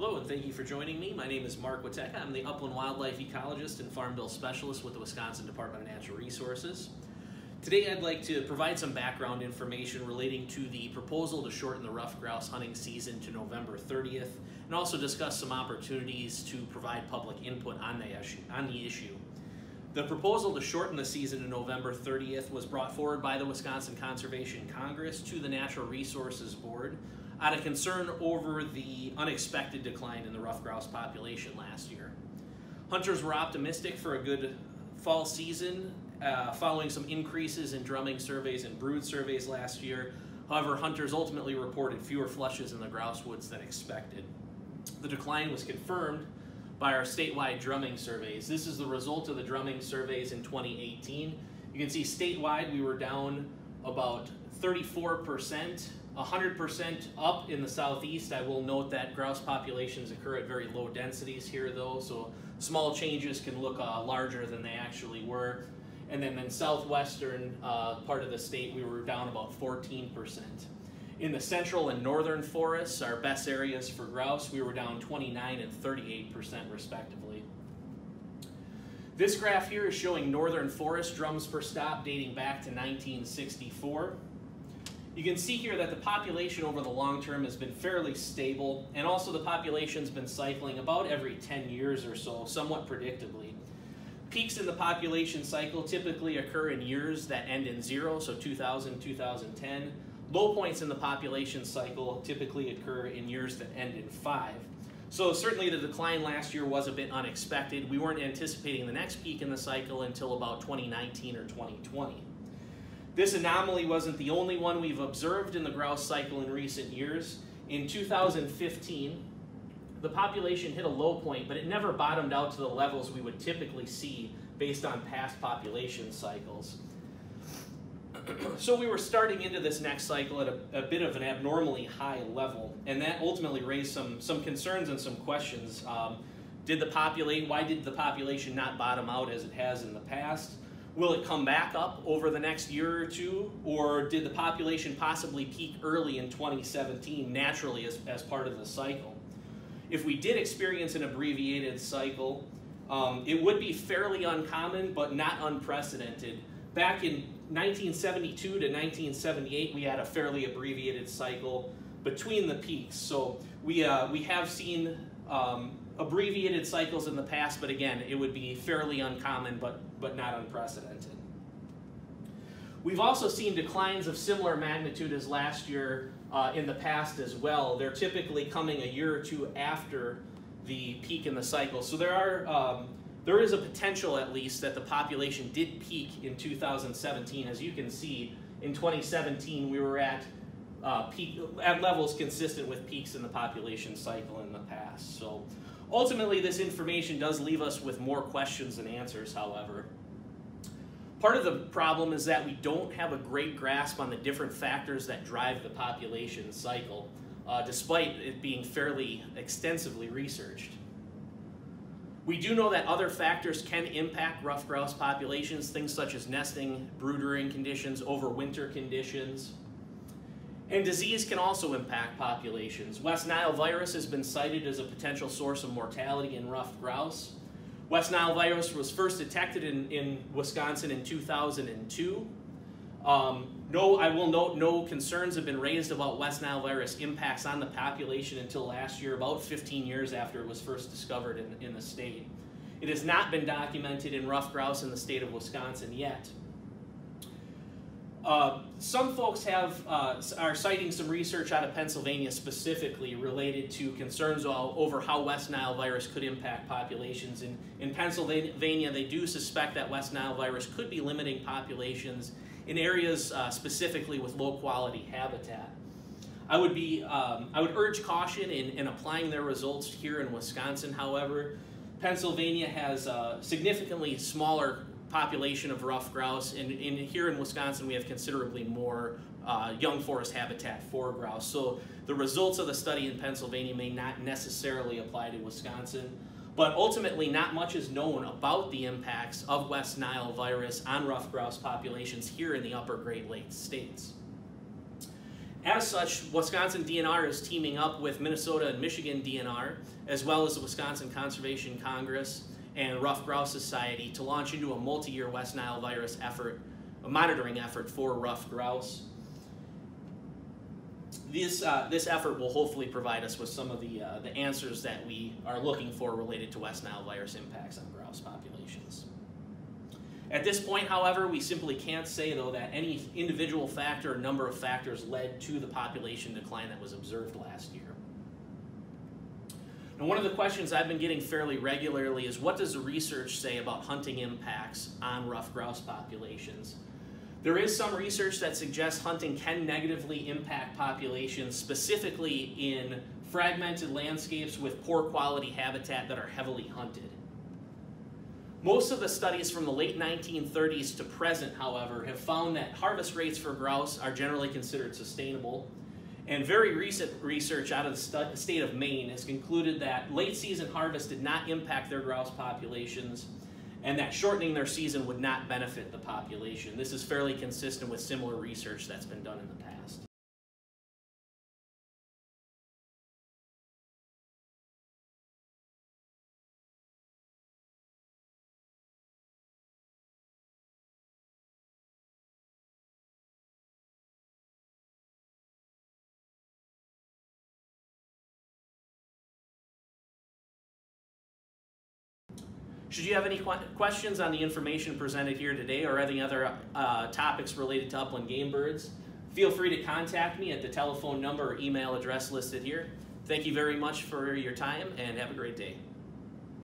Hello and thank you for joining me. My name is Mark Witecha. I'm the Upland Wildlife Ecologist and Farm Bill Specialist with the Wisconsin Department of Natural Resources. Today I'd like to provide some background information relating to the proposal to shorten the ruffed grouse hunting season to November 30th and also discuss some opportunities to provide public input on the issue. The proposal to shorten the season to November 30th was brought forward by the Wisconsin Conservation Congress to the Natural Resources Board out of concern over the unexpected decline in the ruffed grouse population last year. Hunters were optimistic for a good fall season following some increases in drumming surveys and brood surveys last year. However, hunters ultimately reported fewer flushes in the grouse woods than expected. The decline was confirmed by our statewide drumming surveys. This is the result of the drumming surveys in 2018. You can see statewide we were down about 34%, 100% up in the southeast. I will note that grouse populations occur at very low densities here though, so small changes can look larger than they actually were. And then in southwestern part of the state, we were down about 14%. In the central and northern forests, our best areas for grouse, we were down 29 and 38% respectively. This graph here is showing northern forest drums per stop dating back to 1964. You can see here that the population over the long term has been fairly stable, and also the population's been cycling about every 10 years or so, somewhat predictably. Peaks in the population cycle typically occur in years that end in 0, so 2000, 2010. Low points in the population cycle typically occur in years that end in 5. So certainly the decline last year was a bit unexpected. We weren't anticipating the next peak in the cycle until about 2019 or 2020. This anomaly wasn't the only one we've observed in the grouse cycle in recent years. In 2015, the population hit a low point, but it never bottomed out to the levels we would typically see based on past population cycles. So we were starting into this next cycle at a bit of an abnormally high level, and that ultimately raised some concerns and some questions. Why did the population not bottom out as it has in the past? Will it come back up over the next year or two, or did the population possibly peak early in 2017 naturally as part of the cycle? If we did experience an abbreviated cycle, it would be fairly uncommon but not unprecedented. Back in 1972 to 1978, we had a fairly abbreviated cycle between the peaks. So we have seen abbreviated cycles in the past, but again, it would be fairly uncommon but not unprecedented. We've also seen declines of similar magnitude as last year in the past as well. They're typically coming a year or two after the peak in the cycle. So there is a potential, at least, that the population did peak in 2017. As you can see, in 2017 we were at levels consistent with peaks in the population cycle in the past. So ultimately, this information does leave us with more questions than answers, however. Part of the problem is that we don't have a great grasp on the different factors that drive the population cycle, despite it being fairly extensively researched. We do know that other factors can impact ruffed grouse populations, things such as nesting, brood rearing conditions, overwinter conditions. And disease can also impact populations. West Nile virus has been cited as a potential source of mortality in ruffed grouse. West Nile virus was first detected in Wisconsin in 2002. I will note no concerns have been raised about West Nile virus impacts on the population until last year, about 15 years after it was first discovered in the state. It has not been documented in ruffed grouse in the state of Wisconsin yet. Some folks are citing some research out of Pennsylvania specifically related to concerns over how West Nile virus could impact populations. In Pennsylvania, they do suspect that West Nile virus could be limiting populations in areas specifically with low quality habitat. I would urge caution in applying their results here in Wisconsin. However, Pennsylvania has a significantly smaller population of ruffed grouse, and here in Wisconsin we have considerably more young forest habitat for grouse. So the results of the study in Pennsylvania may not necessarily apply to Wisconsin, but ultimately not much is known about the impacts of West Nile virus on ruffed grouse populations here in the upper Great Lakes states. As such, Wisconsin DNR is teaming up with Minnesota and Michigan DNR, as well as the Wisconsin Conservation Congress and Ruffed Grouse Society, to launch into a multi-year West Nile virus effort, a monitoring effort for ruffed grouse. This effort will hopefully provide us with some of the answers that we are looking for related to West Nile virus impacts on grouse populations. At this point, however, we simply can't say, though, that any individual factor or number of factors led to the population decline that was observed last year. And one of the questions I've been getting fairly regularly is, what does the research say about hunting impacts on ruffed grouse populations? There is some research that suggests hunting can negatively impact populations, specifically in fragmented landscapes with poor quality habitat that are heavily hunted. Most of the studies from the late 1930s to present, however, have found that harvest rates for grouse are generally considered sustainable. And very recent research out of the state of Maine has concluded that late season harvest did not impact their grouse populations, and that shortening their season would not benefit the population. This is fairly consistent with similar research that's been done in the past. Should you have any questions on the information presented here today or any other topics related to upland game birds, feel free to contact me at the telephone number or email address listed here. Thank you very much for your time, and have a great day.